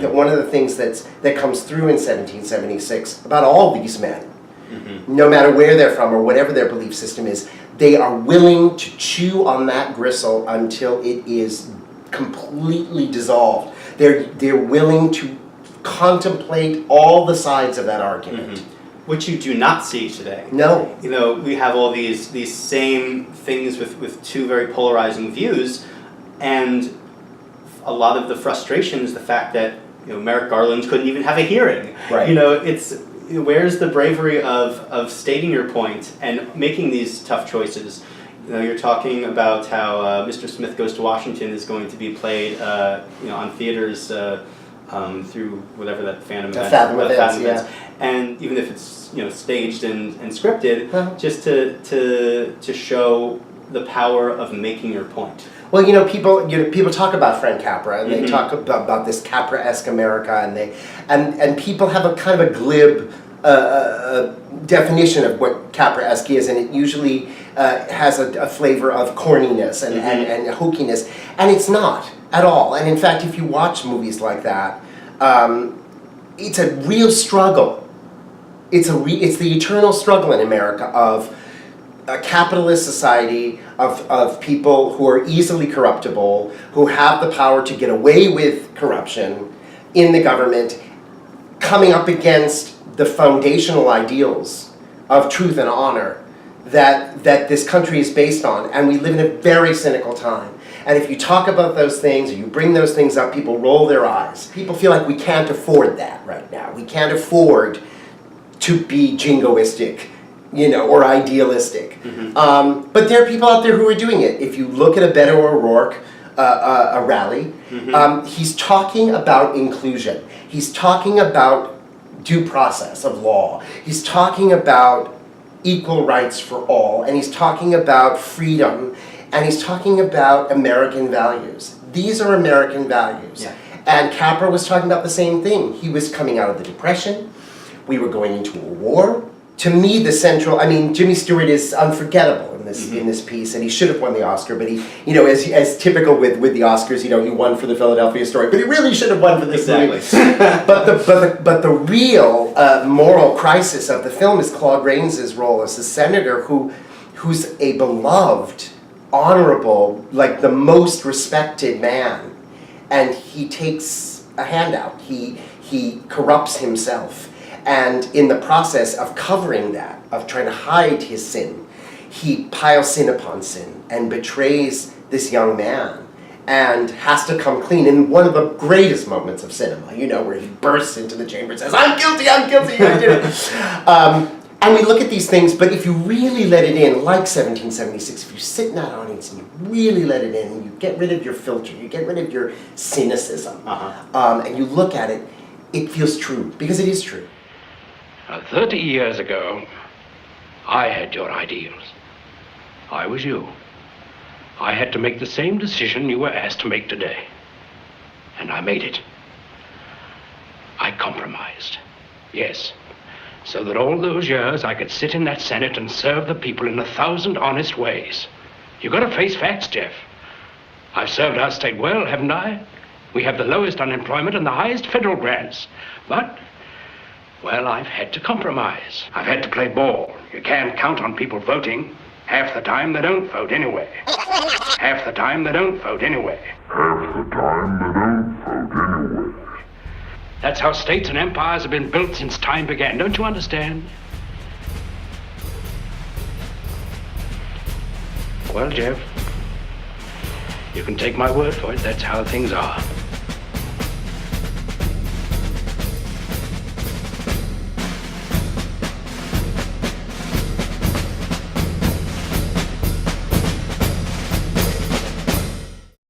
that one of the things that comes through in 1776 about all these men, no matter where they're from or whatever their belief system is, they are willing to chew on that gristle until it is completely dissolved. They're willing to contemplate all the sides of that argument. Which you do not see today. No. You know, we have all these same things with two very polarizing views, and a lot of the frustration is the fact that, you know, Merrick Garland couldn't even have a hearing. Right. You know, where's the bravery of stating your point and making these tough choices? You know, you're talking about how Mr. Smith Goes to Washington is going to be played, you know, on theaters through whatever that Fathom events. Yeah. And even if it's, you know, staged and scripted, just to show the power of making your point. Well, people talk about Frank Capra, and they talk about this Capra-esque America, and people have a kind of a glib definition of what Capra-esque is, and it usually has a flavor of corniness and hokiness, and it's not at all. And in fact, if you watch movies like that, it's a real struggle. It's the eternal struggle in America of a capitalist society of people who are easily corruptible, who have the power to get away with corruption in the government, coming up against the foundational ideals of truth and honor that this country is based on. And we live in a very cynical time. And if you talk about those things, or you bring those things up, people roll their eyes. People feel like we can't afford that right now. We can't afford to be jingoistic, you know, or idealistic. But there are people out there who are doing it. If you look at a Beto O'Rourke a rally, he's talking about inclusion. He's talking about due process of law. He's talking about equal rights for all, and he's talking about freedom, and he's talking about American values. These are American values. Yeah. And Capra was talking about the same thing. He was coming out of the Depression. We were going into a war. To me, Jimmy Stewart is unforgettable in this piece, and he should have won the Oscar. But he, you know, as typical with the Oscars, you know, he won for the Philadelphia Story, but he really should have won for this movie. But the real moral crisis of the film is Claude Rains' role as a senator who's a beloved, honorable, like the most respected man, and he takes a handout. He corrupts himself. And in the process of covering that, of trying to hide his sin, he piles sin upon sin and betrays this young man and has to come clean in one of the greatest moments of cinema, you know, where he bursts into the chamber and says, I'm guilty, I did it. And we look at these things, but if you really let it in, like 1776, if you sit in that audience and you really let it in, and you get rid of your filter, you get rid of your cynicism, and you look at it, it feels true, because it is true. 30 years ago, I had your ideals. I was you. I had to make the same decision you were asked to make today. And I made it. I compromised. Yes. So that all those years I could sit in that Senate and serve the people in 1,000 honest ways. You gotta face facts, Jeff. I've served our state well, haven't I? We have the lowest unemployment and the highest federal grants. But well, I've had to compromise. I've had to play ball. You can't count on people voting. Half the time they don't vote anyway. Half the time they don't vote anyway. Half the time they don't vote anyway. That's how states and empires have been built since time began. Don't you understand? Well, Jeff, you can take my word for it. That's how things are.